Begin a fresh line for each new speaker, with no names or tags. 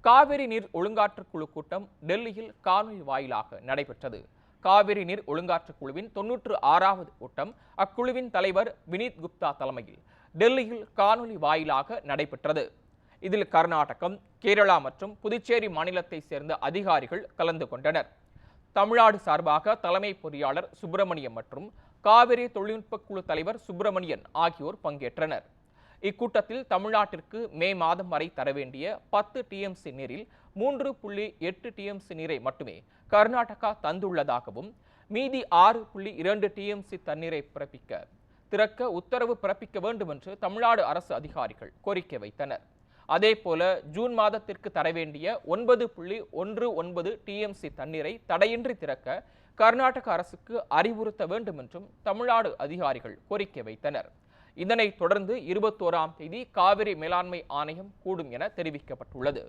காவிரி நீர் ஒழுங்காற்று குழு கூட்டம் டெல்லியில் காணொலி வாயிலாக நடைபெற்றது. காவிரி நீர் ஒழுங்காற்று குழுவின் 96வது கூட்டம் அக்குழுவின் தலைவர் வினீத் குப்தா தலைமையில் டெல்லியில் காணொலி வாயிலாக நடைபெற்றது. இதில் கர்நாடகம், கேரளா மற்றும் புதுச்சேரி மாநிலத்தை சேர்ந்த அதிகாரிகள் கலந்து கொண்டனர். தமிழ்நாடு சார்பாக தலைமை பொறியாளர் சுப்பிரமணியம் மற்றும் காவிரி தொழில்நுட்ப குழு தலைவர் சுப்பிரமணியன் ஆகியோர் பங்கேற்றனர். இக்கூட்டத்தில் தமிழ்நாட்டிற்கு மே மாதம் வரை தர வேண்டிய 10 டிஎம்சி நீரில் 3.8 டிஎம்சி நீரை மட்டுமே கர்நாடகா தந்துள்ளதாகவும், மீதி 6.2 டிஎம்சி தண்ணீரை திறக்க உத்தரவு பிறப்பிக்க வேண்டும் என்று தமிழ்நாடு அரசு அதிகாரிகள் கோரிக்கை வைத்தனர். அதேபோல ஜூன் மாதத்திற்கு தர வேண்டிய 9.19 டிஎம்சி தண்ணீரை தடையின்றி திறக்க கர்நாடக அரசுக்கு அறிவுறுத்த வேண்டும் என்றும் தமிழ்நாடு அதிகாரிகள் கோரிக்கை வைத்தனர். இதனைத் தொடர்ந்து 21ஆம் தேதி காவிரி மேலாண்மை ஆணையம் கூடும் என தெரிவிக்கப்பட்டுள்ளது.